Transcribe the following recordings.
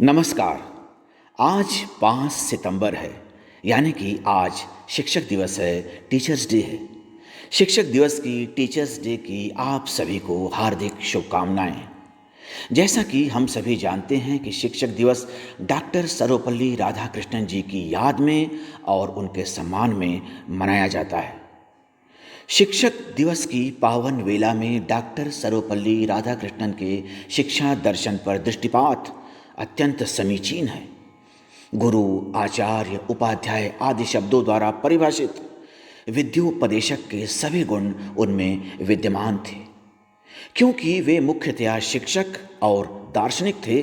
नमस्कार। आज 5 सितंबर है, यानी कि आज शिक्षक दिवस है, टीचर्स डे है। शिक्षक दिवस की, टीचर्स डे की आप सभी को हार्दिक शुभकामनाएं। जैसा कि हम सभी जानते हैं कि शिक्षक दिवस डॉक्टर सर्वपल्ली राधाकृष्णन जी की याद में और उनके सम्मान में मनाया जाता है। शिक्षक दिवस की पावन वेला में डॉक्टर सर्वपल्ली राधाकृष्णन के शिक्षा दर्शन पर दृष्टिपात अत्यंत समीचीन है। गुरु, आचार्य, उपाध्याय आदि शब्दों द्वारा परिभाषित विद्योपदेशक के सभी गुण उनमें विद्यमान थे, क्योंकि वे मुख्यतया शिक्षक और दार्शनिक थे,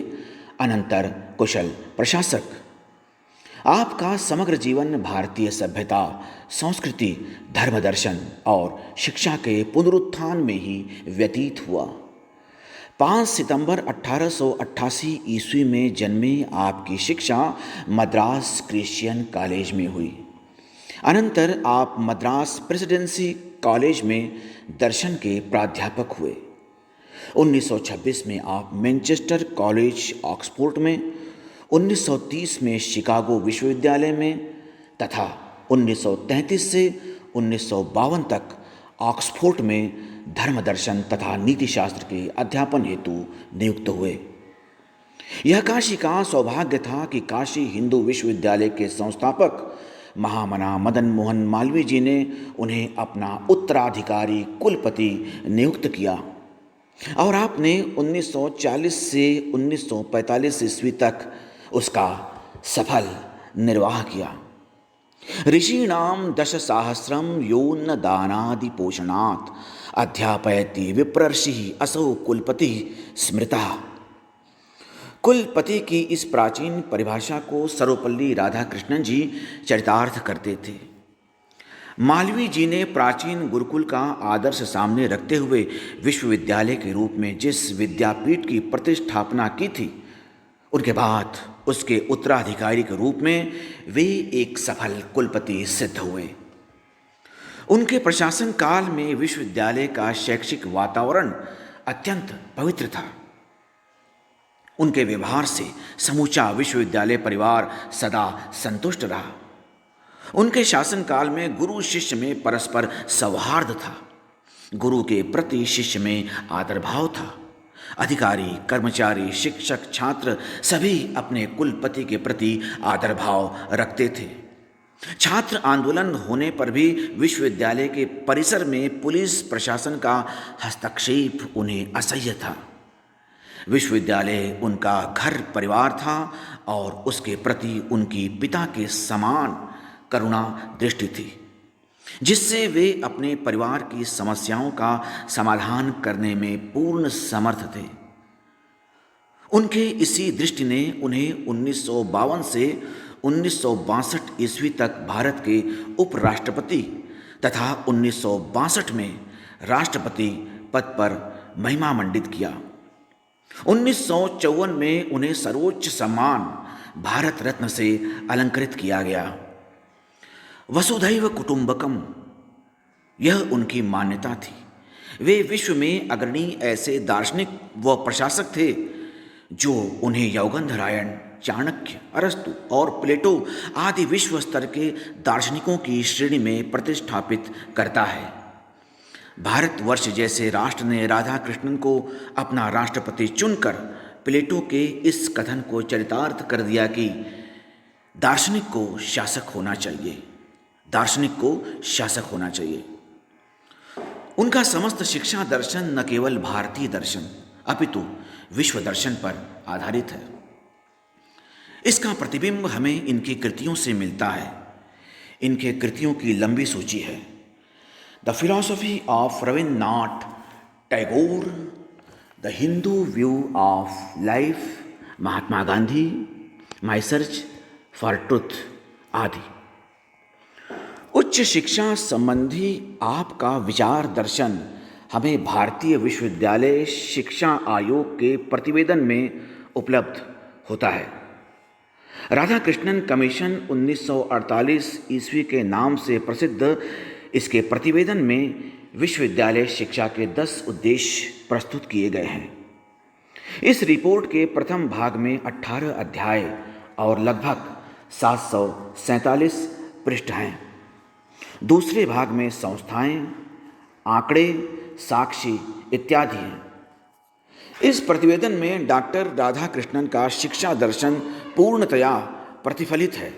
अनंतर कुशल प्रशासक। आपका समग्र जीवन भारतीय सभ्यता, संस्कृति, धर्म दर्शन और शिक्षा के पुनरुत्थान में ही व्यतीत हुआ। 5 सितंबर 1888 ईस्वी में जन्मे आपकी शिक्षा मद्रास क्रिश्चियन कॉलेज में हुई। अनंतर आप मद्रास प्रेसिडेंसी कॉलेज में दर्शन के प्राध्यापक हुए। 1926 में आप मैनचेस्टर कॉलेज ऑक्सफोर्ड में, 1930 में शिकागो विश्वविद्यालय में तथा 1933 से 1952 तक ऑक्सफोर्ड में धर्म दर्शन तथा नीति शास्त्र के अध्यापन हेतु नियुक्त हुए। यह काशी का सौभाग्य था कि काशी हिंदू विश्वविद्यालय के संस्थापक महामना मदन मोहन मालवीय जी ने उन्हें अपना उत्तराधिकारी कुलपति नियुक्त किया और आपने 1940 से 1945 ईस्वी तक उसका सफल निर्वाह किया। ऋषीणाम दशसाहस्रम योन्न दानादि पोषणात् अध्यापयति विप्रर्षि असौ कुलपति स्मृता। कुलपति की इस प्राचीन परिभाषा को सर्वपल्ली राधाकृष्णन जी चरितार्थ करते थे। मालवीय जी ने प्राचीन गुरुकुल का आदर्श सामने रखते हुए विश्वविद्यालय के रूप में जिस विद्यापीठ की प्रतिष्ठापना की थी, उनके बाद उसके उत्तराधिकारी के रूप में वे एक सफल कुलपति सिद्ध हुए। उनके प्रशासन काल में विश्वविद्यालय का शैक्षिक वातावरण अत्यंत पवित्र था। उनके व्यवहार से समूचा विश्वविद्यालय परिवार सदा संतुष्ट रहा। उनके शासनकाल में गुरु शिष्य में परस्पर सौहार्द था। गुरु के प्रति शिष्य में आदर भाव था। अधिकारी, कर्मचारी, शिक्षक, छात्र सभी अपने कुलपति के प्रति आदर भाव रखते थे। छात्र आंदोलन होने पर भी विश्वविद्यालय के परिसर में पुलिस प्रशासन का हस्तक्षेप उन्हें असह्य था। विश्वविद्यालय उनका घर परिवार था और उसके प्रति उनकी पिता के समान करुणा दृष्टि थी, जिससे वे अपने परिवार की समस्याओं का समाधान करने में पूर्ण समर्थ थे। उनके इसी दृष्टि ने उन्हें 1952 से 1962 ईस्वी तक भारत के उपराष्ट्रपति तथा 1962 में राष्ट्रपति पद पर महिमामंडित किया। 1954 में उन्हें सर्वोच्च सम्मान भारत रत्न से अलंकृत किया गया। वसुधैव कुटुंबकम, यह उनकी मान्यता थी। वे विश्व में अग्रणी ऐसे दार्शनिक व प्रशासक थे जो उन्हें यौगंधरायण, चाणक्य, अरस्तु और प्लेटो आदि विश्व स्तर के दार्शनिकों की श्रेणी में प्रतिष्ठापित करता है। भारतवर्ष जैसे राष्ट्र ने राधाकृष्णन को अपना राष्ट्रपति चुनकर प्लेटो के इस कथन को चरितार्थ कर दिया कि दार्शनिक को शासक होना चाहिए, दार्शनिक को शासक होना चाहिए। उनका समस्त शिक्षा दर्शन न केवल भारतीय दर्शन अपितु विश्व दर्शन पर आधारित है। इसका प्रतिबिंब हमें इनकी कृतियों से मिलता है। इनके कृतियों की लंबी सूची है। The philosophy of Rabindranath Tagore, the Hindu view of life, Mahatma Gandhi, my search for truth आदि। उच्च शिक्षा संबंधी आपका विचार दर्शन हमें भारतीय विश्वविद्यालय शिक्षा आयोग के प्रतिवेदन में उपलब्ध होता है। राधाकृष्णन कमीशन 1948 ईस्वी के नाम से प्रसिद्ध इसके प्रतिवेदन में विश्वविद्यालय शिक्षा के 10 उद्देश्य प्रस्तुत किए गए हैं। इस रिपोर्ट के प्रथम भाग में 18 अध्याय और लगभग 747 पृष्ठ हैं। दूसरे भाग में संस्थाएं, आंकड़े, साक्षी इत्यादि हैं। इस प्रतिवेदन में डॉक्टर राधाकृष्णन का शिक्षा दर्शन पूर्णतया प्रतिफलित है,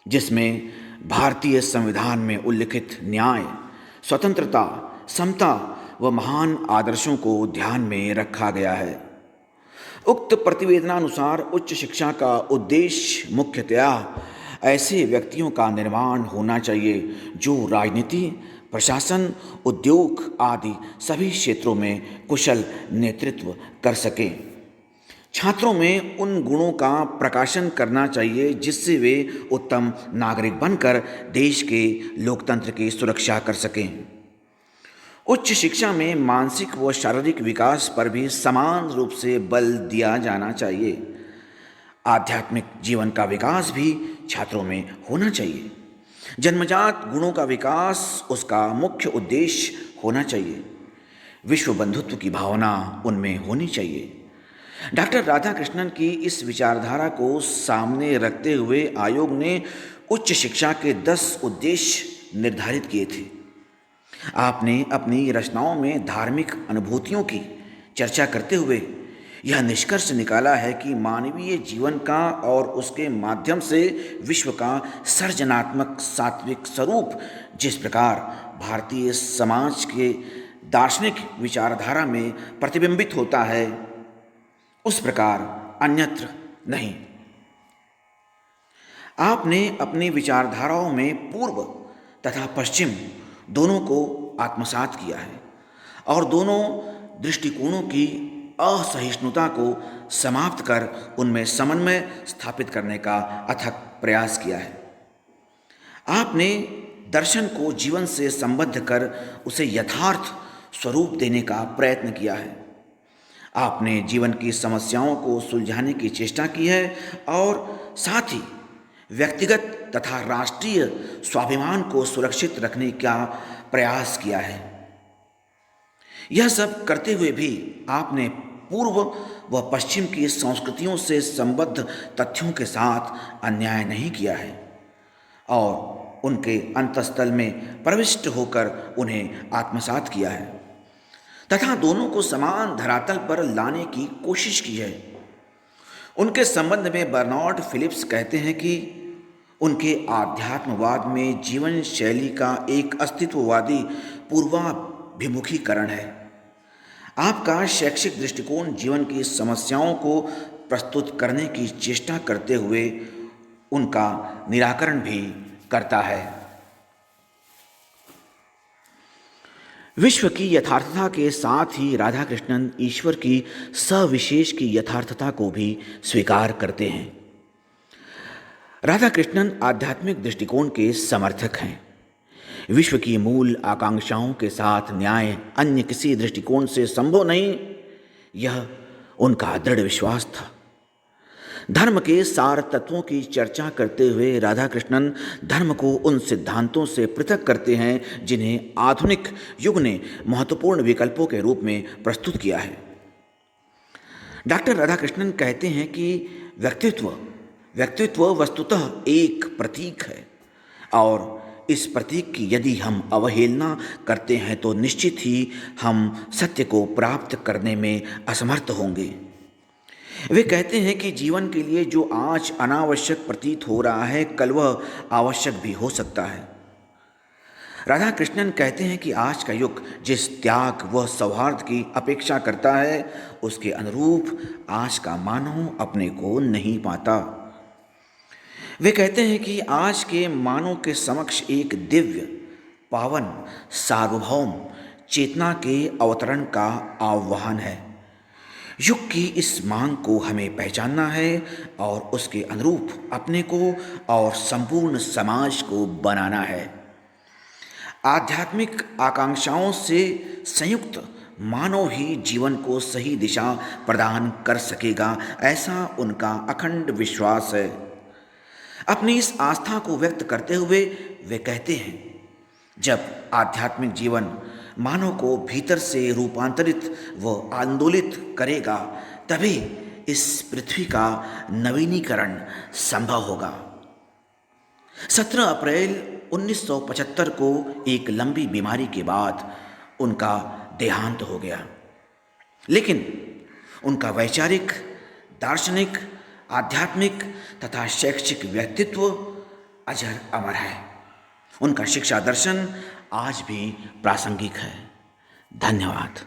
जिसमें भारतीय संविधान में उल्लिखित न्याय, स्वतंत्रता, समता व महान आदर्शों को ध्यान में रखा गया है। उक्त प्रतिवेदनानुसार उच्च शिक्षा का उद्देश्य मुख्यतया ऐसे व्यक्तियों का निर्माण होना चाहिए जो राजनीति, प्रशासन, उद्योग आदि सभी क्षेत्रों में कुशल नेतृत्व कर सकें। छात्रों में उन गुणों का प्रकाशन करना चाहिए जिससे वे उत्तम नागरिक बनकर देश के लोकतंत्र की सुरक्षा कर सकें। उच्च शिक्षा में मानसिक व शारीरिक विकास पर भी समान रूप से बल दिया जाना चाहिए। आध्यात्मिक जीवन का विकास भी छात्रों में होना चाहिए। जन्मजात गुणों का विकास उसका मुख्य उद्देश्य होना चाहिए। विश्व बंधुत्व की भावना उनमें होनी चाहिए। डॉक्टर राधाकृष्णन की इस विचारधारा को सामने रखते हुए आयोग ने उच्च शिक्षा के 10 उद्देश्य निर्धारित किए थे। आपने अपनी रचनाओं में धार्मिक अनुभूतियों की चर्चा करते हुए यह निष्कर्ष निकाला है कि मानवीय जीवन का और उसके माध्यम से विश्व का सृजनात्मक सात्विक स्वरूप जिस प्रकार भारतीय समाज के दार्शनिक विचारधारा में प्रतिबिंबित होता है, उस प्रकार अन्यत्र नहीं। आपने अपनी विचारधाराओं में पूर्व तथा पश्चिम दोनों को आत्मसात किया है और दोनों दृष्टिकोणों की असहिष्णुता को समाप्त कर उनमें समन्वय स्थापित करने का अथक प्रयास किया है। आपने दर्शन को जीवन से संबद्ध कर उसे यथार्थ स्वरूप देने का प्रयत्न किया है। आपने जीवन की समस्याओं को सुलझाने की चेष्टा की है और साथ ही व्यक्तिगत तथा राष्ट्रीय स्वाभिमान को सुरक्षित रखने का प्रयास किया है। यह सब करते हुए भी आपने पूर्व व पश्चिम की संस्कृतियों से संबद्ध तथ्यों के साथ अन्याय नहीं किया है और उनके अंतःस्थल में प्रविष्ट होकर उन्हें आत्मसात किया है तथा दोनों को समान धरातल पर लाने की कोशिश की है। उनके संबंध में बर्नार्ड फिलिप्स कहते हैं कि उनके आध्यात्मवाद में जीवन शैली का एक अस्तित्ववादी पूर्वाभिमुखीकरण है। आपका शैक्षिक दृष्टिकोण जीवन की समस्याओं को प्रस्तुत करने की चेष्टा करते हुए उनका निराकरण भी करता है। विश्व की यथार्थता के साथ ही राधाकृष्णन ईश्वर की सविशेष की यथार्थता को भी स्वीकार करते हैं। राधाकृष्णन आध्यात्मिक दृष्टिकोण के समर्थक हैं। विश्व की मूल आकांक्षाओं के साथ न्याय अन्य किसी दृष्टिकोण से संभव नहीं, यह उनका दृढ़ विश्वास था। धर्म के सार तत्वों की चर्चा करते हुए राधाकृष्णन धर्म को उन सिद्धांतों से पृथक करते हैं जिन्हें आधुनिक युग ने महत्वपूर्ण विकल्पों के रूप में प्रस्तुत किया है। डॉक्टर राधाकृष्णन कहते हैं कि व्यक्तित्व वस्तुतः एक प्रतीक है और इस प्रतीक की यदि हम अवहेलना करते हैं तो निश्चित ही हम सत्य को प्राप्त करने में असमर्थ होंगे। वे कहते हैं कि जीवन के लिए जो आज अनावश्यक प्रतीत हो रहा है, कल वह आवश्यक भी हो सकता है। राधाकृष्णन कहते हैं कि आज का युग जिस त्याग व सौहार्द की अपेक्षा करता है, उसके अनुरूप आज का मानव अपने को नहीं पाता। वे कहते हैं कि आज के मानव के समक्ष एक दिव्य, पावन, सार्वभौम चेतना के अवतरण का आह्वान है। युग की इस मांग को हमें पहचानना है और उसके अनुरूप अपने को और संपूर्ण समाज को बनाना है। आध्यात्मिक आकांक्षाओं से संयुक्त मानव ही जीवन को सही दिशा प्रदान कर सकेगा, ऐसा उनका अखंड विश्वास है। अपनी इस आस्था को व्यक्त करते हुए वे कहते हैं, जब आध्यात्मिक जीवन मानव को भीतर से रूपांतरित व आंदोलित करेगा, तभी इस पृथ्वी का नवीनीकरण संभव होगा। 17 अप्रैल 1975 को एक लंबी बीमारी के बाद उनका देहांत हो गया, लेकिन उनका वैचारिक, दार्शनिक, आध्यात्मिक तथा शैक्षिक व्यक्तित्व अजर अमर है। उनका शिक्षा दर्शन आज भी प्रासंगिक है। धन्यवाद।